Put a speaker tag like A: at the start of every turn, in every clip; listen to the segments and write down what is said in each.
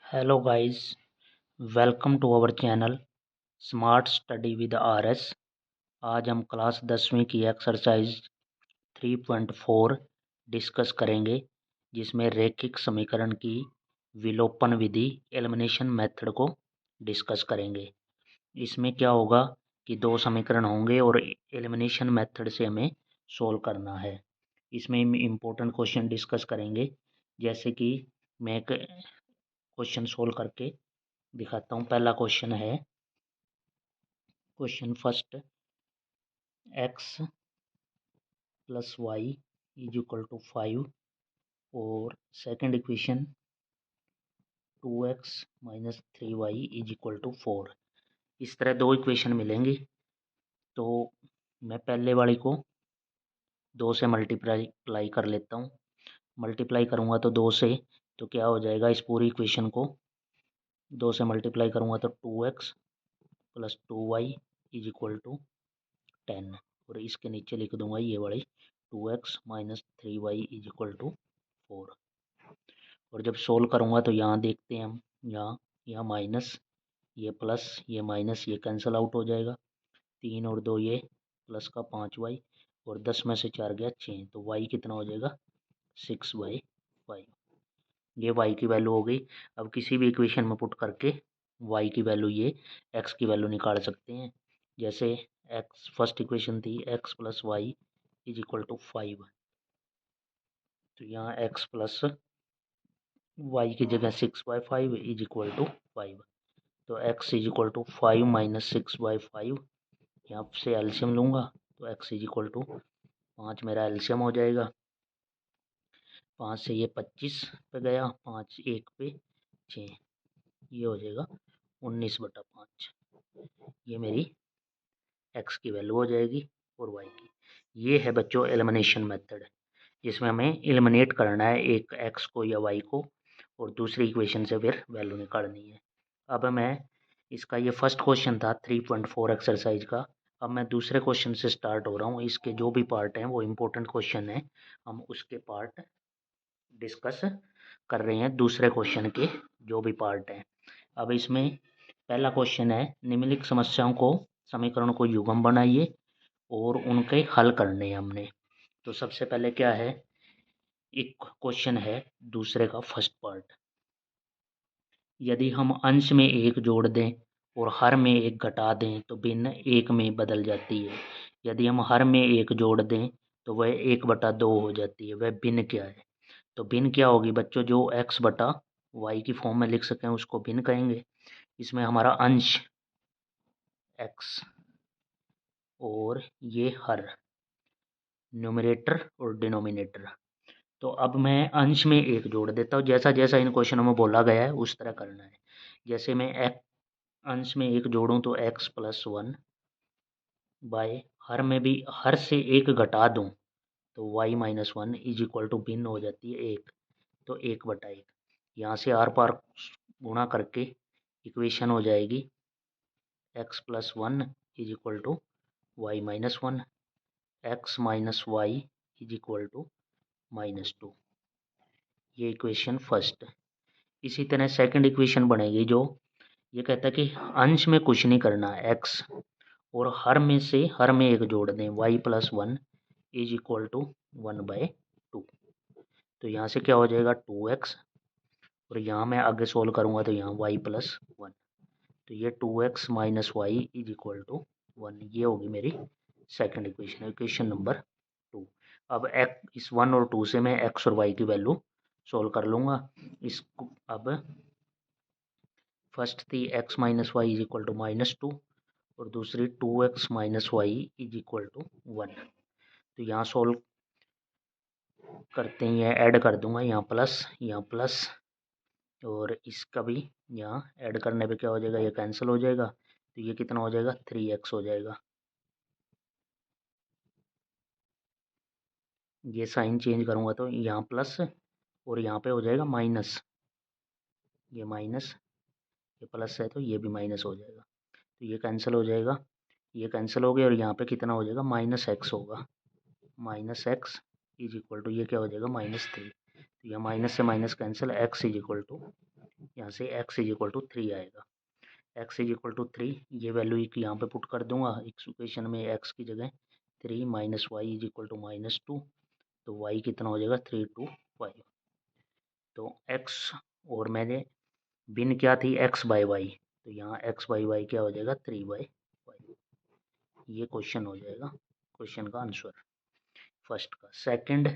A: Hello guys, welcome to our channel smart study with RS. आज हम class 10वीं की एक्सरसाइज 3.4 डिस्कस करेंगे, जिसमें रैखिक समीकरण की विलोपन विधि एलिमिनेशन मेथड को डिस्कस करेंगे। इसमें क्या होगा कि दो समीकरण होंगे और एलिमिनेशन मेथड से हमें सोल्व करना है। इसमें हम इम्पोर्टेंट क्वेश्चन डिस्कस करेंगे, जैसे कि मैं एक क्वेश्चन सोल्व करके दिखाता हूँ। पहला क्वेश्चन है question first, x plus y is equal to 5 और second equation 2x minus 3y is equal to 4। इस तरह दो इक्वेशन मिलेंगी। तो मैं पहले वाली को 2 से मल्टीप्लाई कर लेता हूँ। मल्टीप्लाई करूँगा तो 2 से, तो क्या हो जाएगा, इस पूरी इक्वेशन को 2 से मल्टीप्लाई करूँगा तो 2x plus 2y is equal to 10 और इसके नीचे लिख दूंगा ये वाली 2x minus 3y is equal to 4। और जब सोल्व करूँगा तो यहाँ देखते हैं हम, यहाँ माइनस, ये प्लस, ये माइनस, ये कैंसिल आउट हो जाएगा। 3 और 2 ये प्लस का 5y और 10 में से 4 गया 6, तो y कितना हो जाएगा 6/5। ये y की वैल्यू हो गई। अब किसी भी इक्वेशन में पुट करके y की वैल्यू, ये x की वैल्यू निकाल सकते हैं। जैसे x फर्स्ट इक्वेशन थी x plus y is equal to 5, तो यहाँ x प्लस वाई की जगह 6/5 इज इक्वल टू 5। तो x is equal to 5 minus 6/5, यहाँ से एल्शियम लूँगा तो x इज इक्वल टू 5 मेरा एल्शियम हो जाएगा। 5 से ये 25 पे गया, 5 1 पे 6, ये हो जाएगा 19/5। ये मेरी x की वैल्यू हो जाएगी और y की। ये है बच्चों एलिमिनेशन मेथड, जिसमें हमें एलिमिनेट करना है एक x को या y को और दूसरी इक्वेशन से फिर वैल्यू निकालनी है। अब मैं इसका, ये फर्स्ट क्वेश्चन था 3.4 एक्सरसाइज का। अब मैं दूसरे क्वेश्चन से स्टार्ट हो रहा हूँ। इसके जो भी पार्ट हैं वो इम्पोर्टेंट क्वेश्चन हैं, हम उसके पार्ट डिस्कस कर रहे हैं। दूसरे क्वेश्चन के जो भी पार्ट हैं, अब इसमें पहला क्वेश्चन है, निम्नलिखित समस्याओं को, समीकरणों को युग्म बनाइए और उनके हल करने हैं हमने। तो सबसे पहले क्या है, एक क्वेश्चन है दूसरे का फर्स्ट पार्ट, यदि हम अंश में एक जोड़ दें और हर में एक घटा दें तो भिन्न एक में बदल जाती है। यदि हम हर में एक जोड़ दें तो वह 1/2 हो जाती है। वह भिन्न क्या है? तो भिन्न क्या होगी बच्चों, जो x बटा वाई की फॉर्म में लिख सकें उसको भिन्न कहेंगे। इसमें हमारा अंश x और ये हर, न्यूमरेटर और डिनोमिनेटर। तो अब मैं अंश में एक जोड़ देता हूँ, जैसा जैसा इन क्वेश्चनों में बोला गया है उस तरह करना है। जैसे मैं अंश में एक जोड़ूं तो x प्लस 1 बाय, हर में भी हर से एक घटा दूं तो y minus 1 is equal to भिन्न हो जाती है 1, तो 1/1। यहाँ से आर पार गुणा करके इक्वेशन हो जाएगी x plus 1 is equal to y minus 1, x minus y is equal to -2। ये इक्वेशन फर्स्ट। इसी तरह सेकंड इक्वेशन बनेगी, जो ये कहता है कि अंश में कुछ नहीं करना, x और हर में से हर में एक जोड़ दें, y plus 1 is equal to 1/2। तो यहाँ से क्या हो जाएगा 2x, और यहाँ मैं आगे सोल्व करूँगा तो यहाँ y प्लस 1, तो ये 2x minus y is equal to 1। ये होगी मेरी सेकंड इक्वेशन, इक्वेशन नंबर 2। अब इस 1 और 2 से मैं x और y की वैल्यू सोल्व कर लूँगा। इसको अब फर्स्ट थी x minus y is equal to -2 और दूसरी 2x minus y is equal to 1। तो यहाँ सोल्व करते हैं, ऐड कर दूंगा, यहाँ प्लस और इसका भी यहाँ ऐड करने पे क्या हो जाएगा, ये कैंसिल हो जाएगा। तो ये कितना हो जाएगा 3x हो जाएगा। ये साइन चेंज करूँगा तो यहाँ प्लस और यहाँ पे हो जाएगा माइनस, ये माइनस, ये प्लस है तो ये भी माइनस हो जाएगा। तो ये कैंसिल हो जाएगा, ये कैंसिल हो गया और यहाँ पे कितना हो जाएगा -x होगा। -x इज इक्वल टू ये क्या हो जाएगा -3। तो यह माइनस से minus cancel, x is equal to यहाँ से x इज इक्वल टू 3 आएगा। x इज इक्वल टू 3, ये वैल्यू एक यहाँ पे पुट कर दूंगा इक्वेशन में, x की जगह 3 minus y is equal to -2, तो y कितना हो जाएगा 3 2 5। तो x और मैंने बिन क्या थी x बाई वाई, तो यहाँ x बाई वाई क्या हो जाएगा 3/5। ये क्वेश्चन हो जाएगा क्वेश्चन का आंसर फर्स्ट का। सेकंड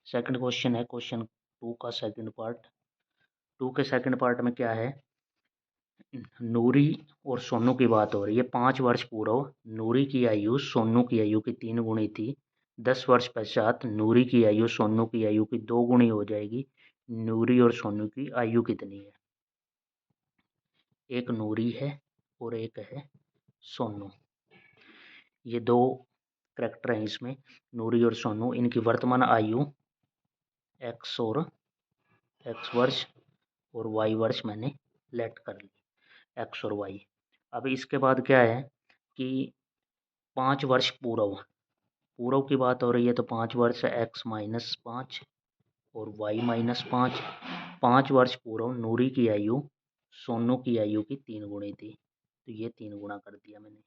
A: क्वेश्चन है क्वेश्चन 2 का सेकंड पार्ट। 2 के सेकंड पार्ट में क्या है, नूरी और सोनू की बात हो रही है। 5 वर्ष पूर्व नूरी की आयु सोनू की आयु की 3 गुनी थी। 10 वर्ष पश्चात नूरी की आयु सोनू की आयु की 2 गुनी हो जाएगी। नूरी और सोनू की आयु कितनी है? एक नूरी है और एक है सोनू। ये दो करैक्टर हैं इसमें, नूरी और सोनू। इनकी वर्तमान आयु x वर्ष और y वर्ष मैंने लेट कर ली, x और y। अब इसके बाद क्या है कि 5 वर्ष पूर्व की बात हो रही है, तो 5 वर्ष x माइनस 5 और y माइनस 5। 5 वर्ष पूर्व नूरी की आयु सोनू की आयु की 3 गुनी थी, तो ये 3 गुना कर दिया मैंने।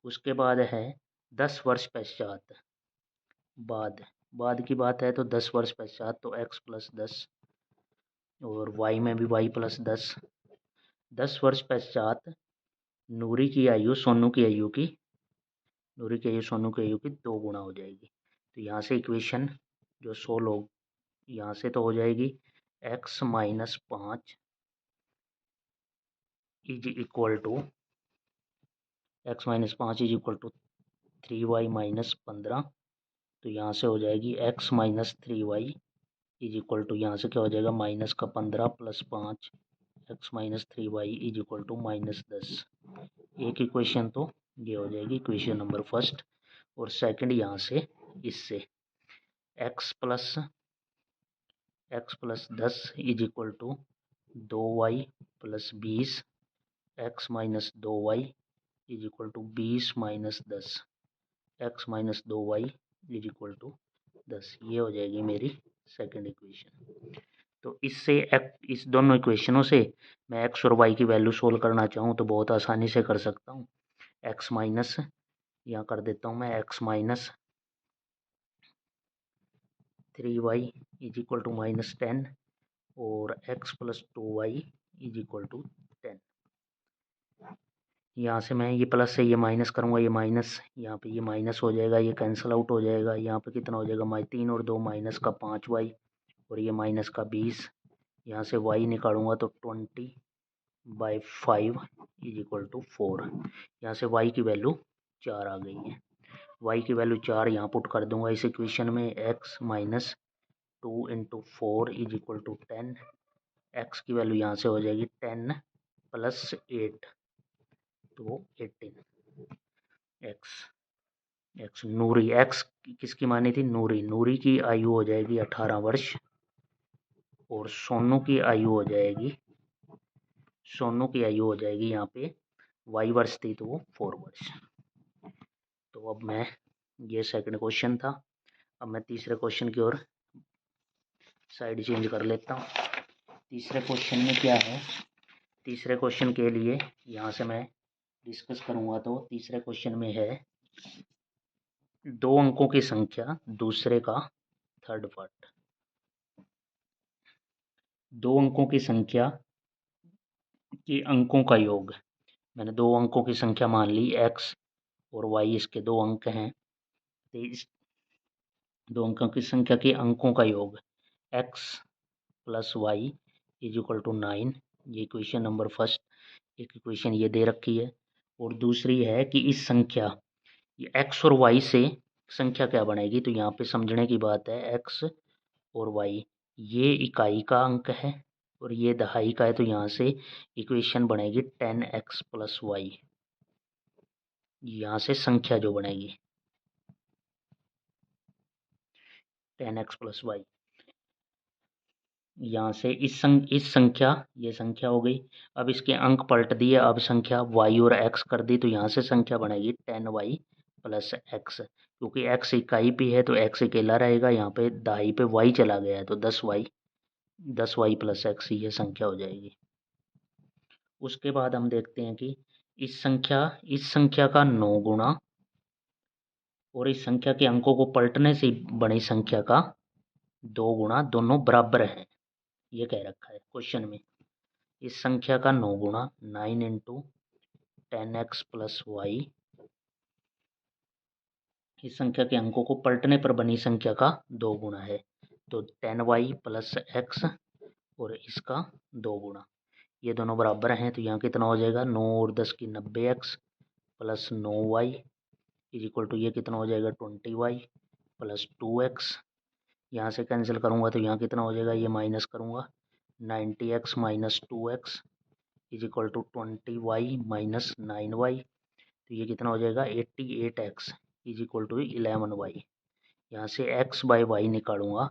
A: उसके बाद है 10 वर्ष पश्चात, बाद की बात है, तो 10 वर्ष पश्चात तो x प्लस 10 और y में भी y प्लस 10। 10 वर्ष पश्चात नूरी की आयु सोनू की आयु की 2 गुना हो जाएगी। तो यहाँ से इक्वेशन जो सोल्व हो, यहाँ से तो हो जाएगी x minus 5 is equal to 3y minus 15। तो यहाँ से हो जाएगी x minus 3y is equal to, यहाँ से क्या हो जाएगा माइनस का 15 plus 5, x minus 3y is equal to -10। एक इक्वेशन तो ये हो जाएगी इक्वेशन नंबर फर्स्ट। और सेकंड यहाँ से इससे x plus 10 is equal to 2y plus 20, x minus 2y is equal to 20 minus 10, x minus 2y is equal to 10। ये हो जाएगी मेरी सेकंड इक्वेशन। तो इससे इस दोनों इक्वेशनों से मैं x और y की वैल्यू सोल्व करना चाहूँ तो बहुत आसानी से कर सकता हूँ। x माइनस, यहाँ कर देता हूँ मैं, x minus 3y is equal to -10 और x plus 2y is equal to 10। यहाँ से मैं ये प्लस से ये माइनस करूँगा, ये माइनस, यहाँ पे ये माइनस हो जाएगा, ये कैंसिल आउट हो जाएगा। यहाँ पे कितना हो जाएगा 3 और 2 माइनस का 5y और ये माइनस का 20। यहाँ से y निकालूंगा तो 20/5 इज इक्वल टू 4। यहाँ से y की वैल्यू 4 आ गई है। y की वैल्यू 4 यहाँ पुट कर दूंगा इस इक्वेशन में। x minus 2 into 4 is equal to 10। x की वैल्यू यहाँ से हो जाएगी 10 प्लस 8 तो 18। x नूरी, x किसकी मानी थी? नूरी की आयु हो जाएगी 18 वर्ष और सोनू की आयु हो जाएगी यहाँ पे y वर्ष थी तो वो 4 वर्ष। तो अब मैं, ये सेकंड क्वेश्चन था। अब मैं तीसरे क्वेश्चन की ओर साइड चेंज कर लेता हूँ। तीसरे क्वेश्चन में क्या है, तीसरे क्वेश्चन के लिए यहाँ से मैं डिस्कस करूँगा। तो तीसरे क्वेश्चन में है 2 अंकों की संख्या, दूसरे का थर्ड पार्ट। 2 अंकों की संख्या के अंकों का योग। मैंने 2 अंकों की संख्या मान ली, x और y इसके 2 अंक हैं। तो इस 2 अंकों की संख्या के अंकों का योग x plus y is equal to 9। ये इक्वेशन नंबर फर्स्ट। एक इक्वेशन ये दे रखी है और दूसरी है कि इस संख्या, ये x और y से संख्या क्या बनेगी। तो यहाँ पे समझने की बात है, x और y ये इकाई का अंक है और ये दहाई का है, तो यहाँ से इक्वेशन बनेगी 10x प्लस वाई। यहाँ से संख्या जो बनेगी 10x प्लस वाई, यहाँ से इस संख्या, ये संख्या हो गई। अब इसके अंक पलट दिए, अब संख्या y और x कर दी, तो यहाँ से संख्या बनेगी 10y प्लस x। क्योंकि x इकाई पे है तो x अकेला रहेगा, यहाँ पे दहाई पे y चला गया है तो 10y प्लस x ये संख्या हो जाएगी। उसके बाद हम देखते हैं कि इस संख्या का 9 गुना और इस संख्या के अंकों को पलटने से बड़ी संख्या का 2 गुना दोनों बराबर हैं। ये कह रखा है क्वेश्चन में। इस संख्या का 9 गुना 9 इंटू 10x प्लस वाई, इस संख्या के अंकों को पलटने पर बनी संख्या का 2 गुना है, तो 10y प्लस एक्स और इसका 2 गुना, ये दोनों बराबर हैं, तो यहाँ कितना हो जाएगा 9 और 10 की 90x plus 9y is equal to ये कितना हो जाएगा 20y प्लस 2x। यहाँ से कैंसिल करूँगा तो यहाँ कितना हो जाएगा, ये माइनस करूँगा 90x minus 2x is equal to 20y minus 9y, तो ये कितना हो जाएगा 88x is equal to 11y। यहाँ से x बाई वाई निकालूंगा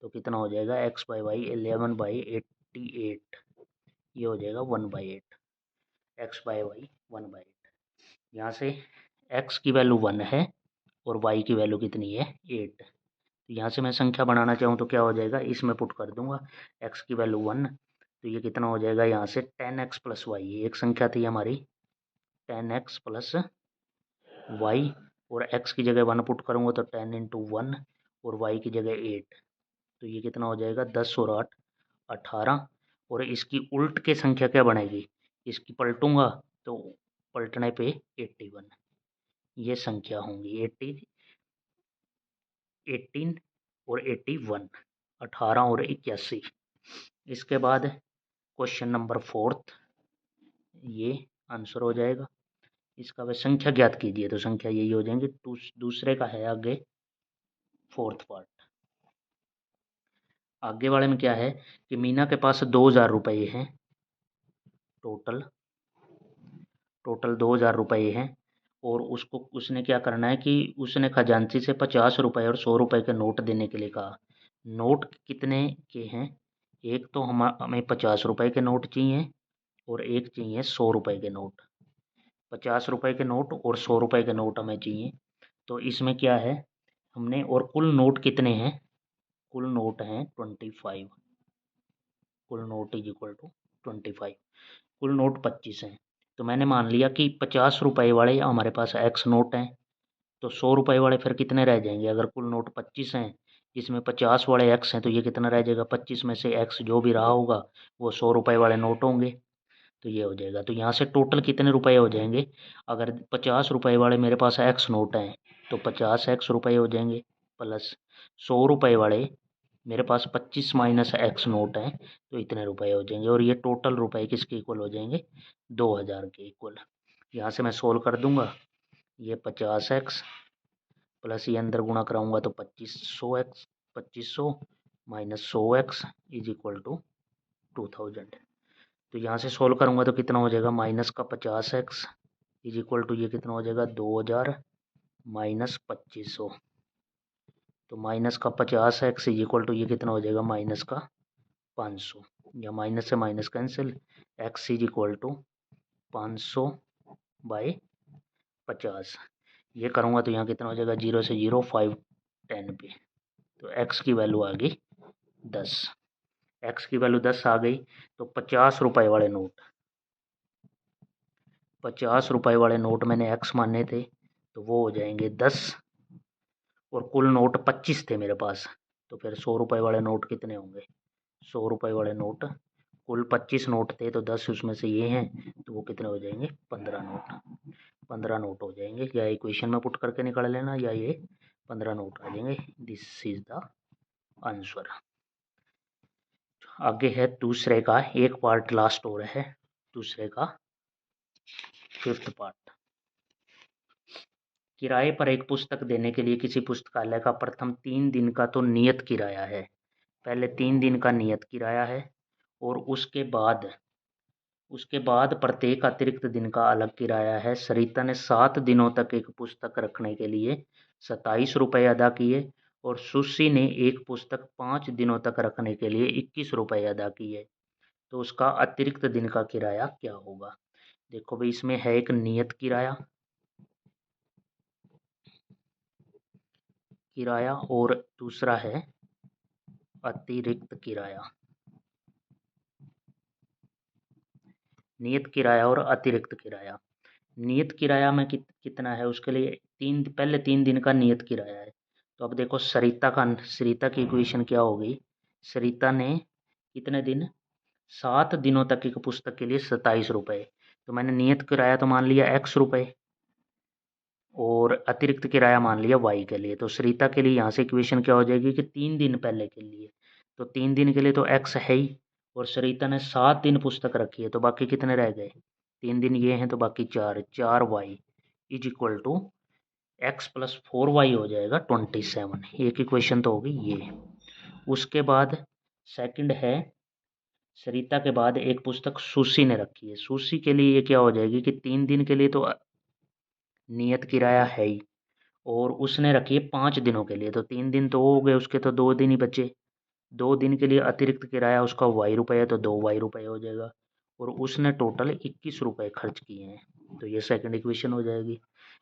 A: तो कितना हो जाएगा x बाई वाई 11/88, ये हो जाएगा 1/8, x बाई वाई 1/8। यहाँ से x की वैल्यू 1 है और y की वैल्यू कितनी है 8। तो यहाँ से मैं संख्या बनाना चाहूँ तो क्या हो जाएगा, इसमें पुट कर दूंगा x की वैल्यू 1, तो ये कितना हो जाएगा यहाँ से 10x प्लस वाई, ये एक संख्या थी हमारी 10x प्लस वाई, और x की जगह 1 पुट करूँगा तो 10 इंटू 1 और y की जगह 8, तो ये कितना हो जाएगा 10 और 8 18। और इसकी उल्ट के संख्या क्या बनेगी, इसकी पलटूंगा तो पलटने पे 81, ये संख्या होंगी 18 और 81, 18 और 81। इसके बाद क्वेश्चन नंबर 4, ये आंसर हो जाएगा इसका। वह संख्या ज्ञात कीजिए, तो संख्या यही हो जाएंगे। दूसरे का है आगे 4th पार्ट। आगे वाले में क्या है कि मीना के पास 2000 रुपये हैं, टोटल 2000 रुपये हैं, और उसने क्या करना है कि उसने खजांची से 50 रुपये और 100 रुपये के नोट देने के लिए कहा। नोट कितने के हैं, एक तो हमें 50 रुपये के नोट चाहिए और एक चाहिए 100 रुपये के नोट। 50 रुपये के नोट और 100 रुपये के नोट हमें चाहिए। तो इसमें क्या है हमने, और कुल नोट कितने हैं, कुल नोट हैं 25, कुल नोट इज इक्वल टू 25, कुल नोट 25 हैं। तो मैंने मान लिया कि 50 रुपये वाले हमारे पास एक्स नोट हैं, तो 100 रुपये वाले फिर कितने रह जाएंगे, अगर कुल नोट 25 हैं जिसमें 50 वाले एक्स हैं, तो ये कितना रह जाएगा 25 में से एक्स जो भी रहा होगा वो 100 रुपये वाले नोट होंगे, तो ये हो जाएगा। तो यहाँ से टोटल कितने रुपए हो जाएंगे, अगर 50 रुपये वाले मेरे पास एक्स नोट हैं तो 50x रुपये हो जाएंगे, प्लस 100 रुपये वाले मेरे पास 25 माइनस एक्स नोट हैं तो इतने रुपए हो जाएंगे, और ये टोटल रुपए किसके इक्वल हो जाएंगे 2000 के इक्वल। यहाँ से मैं सोल्व कर दूंगा, ये 50x प्लस ये अंदर गुणा कराऊंगा तो 2500 minus 100x is equal to 2000। तो यहाँ से सोल्व करूँगा तो कितना हो जाएगा, माइनस का 50x इज इक्वल टू ये कितना हो जाएगा 2000 माइनस 2500, तो माइनस का 50x इज इक्वल टू ये कितना हो जाएगा माइनस का 500, या माइनस से minus cancel, x is equal to 500/50। ये करूँगा तो यहाँ कितना हो जाएगा 0 से 0 5 10 पे, तो x की वैल्यू आ गई 10। x की वैल्यू 10 आ गई, तो 50 रुपये वाले नोट, 50 रुपये वाले नोट मैंने x माने थे तो वो हो जाएंगे 10, और कुल नोट 25 थे मेरे पास, तो फिर 100 रुपये वाले नोट कितने होंगे, 100 रुपये वाले नोट कुल 25 नोट थे तो 10 उसमें से ये हैं तो वो कितने हो जाएंगे 15 नोट, 15 नोट हो जाएंगे। या इक्वेशन में पुट करके निकाल लेना या ये 15 नोट आ जाएंगे। This is the answer. आगे है दूसरे का एक पार्ट लास्ट और है, दूसरे का 5th पार्ट। किराए पर एक पुस्तक देने के लिए किसी पुस्तकालय का प्रथम 3 दिन का तो नियत किराया है, पहले 3 दिन का नियत किराया है, और उसके बाद प्रत्येक अतिरिक्त दिन का अलग किराया है। सरिता ने 7 दिनों तक एक पुस्तक रखने के लिए 27 रुपये अदा किए, और सुश्री ने एक पुस्तक 5 दिनों तक रखने के लिए 21 रुपये अदा किए, तो उसका अतिरिक्त दिन का किराया क्या होगा। देखो भाई इसमें है एक नियत किराया और दूसरा है अतिरिक्त किराया। नियत किराया और अतिरिक्त किराया। नियत किराया में कितना है उसके लिए पहले 3 दिन का नियत किराया है। तो अब देखो सरिता की इक्वेशन क्या होगी। सरिता ने कितने दिन 7 दिनों तक की पुस्तक के लिए 27 रुपये। तो मैंने नियत किराया तो मान लिया x रुपये और अतिरिक्त किराया मान लिया y के लिए। तो सरिता के लिए यहाँ से इक्वेशन क्या हो जाएगी कि 3 दिन पहले के लिए, तो 3 दिन के लिए तो x है ही और सरिता ने 7 दिन पुस्तक रखी है, तो बाकी कितने रह गए 3 दिन ये हैं, तो बाकी 4y is equal to x plus 4y हो जाएगा 27। एक इक्वेशन तो होगी ये। उसके बाद सेकंड है सरिता के बाद एक पुस्तक सुशी ने रखी है। सुशी के लिए ये क्या हो जाएगी कि 3 दिन के लिए तो नियत किराया है ही और उसने रखी है 5 दिनों के लिए, तो 3 दिन तो हो गए उसके, तो 2 दिन ही बचे। 2 दिन के लिए अतिरिक्त किराया उसका y रुपये है, तो 2y रुपये हो जाएगा और उसने टोटल 21 रुपये खर्च किए हैं। तो ये सेकंड इक्वेशन हो जाएगी।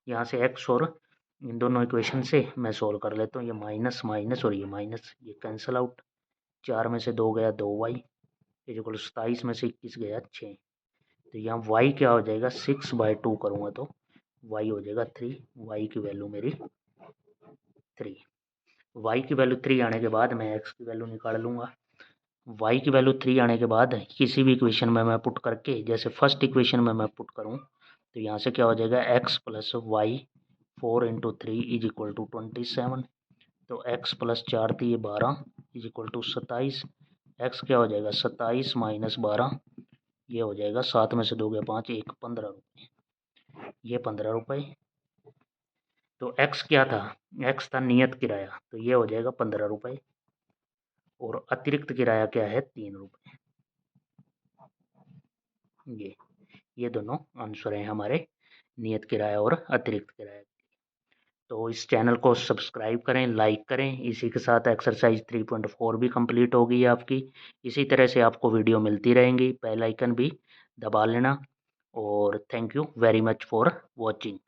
A: यहाँ से x और इन दोनों इक्वेशन से मैं सोल्व कर लेता हूँ। ये माइनस माइनस और ये माइनस, ये कैंसिल आउट। 4 में से 2 गया 2y इक्वल 27 में से 21 गया 6। तो यहाँ y क्या हो जाएगा 6/2 करूँगा तो y हो जाएगा 3। y की वैल्यू मेरी 3। y की वैल्यू 3 आने के बाद मैं x की वैल्यू निकाल लूँगा। y की वैल्यू 3 आने के बाद किसी भी इक्वेशन में मैं पुट करके, जैसे फर्स्ट इक्वेशन में मैं पुट करूँ तो यहाँ से क्या हो जाएगा x plus y 4 into 3 is equal to 27। तो x प्लस 4 थी ये 12 इज इक्वल टू 27। x क्या हो जाएगा 27 माइनस 12, ये हो जाएगा 7 में से 2 गया 5, 1 15 रुपये, ये 15 रुपये। तो x क्या था, x था नियत किराया, तो ये हो जाएगा 15 रुपये और अतिरिक्त किराया क्या है 3 रुपये। ये दोनों आंसर हैं हमारे नियत किराया और अतिरिक्त किराया। तो इस चैनल को सब्सक्राइब करें, लाइक करें। इसी के साथ एक्सरसाइज 3.4 भी कंप्लीट हो गई है आपकी। इसी तरह से आपको वीडियो मिलती रहेंगी, बेल आइकन भी दबा लेना। और thank you very much for watching.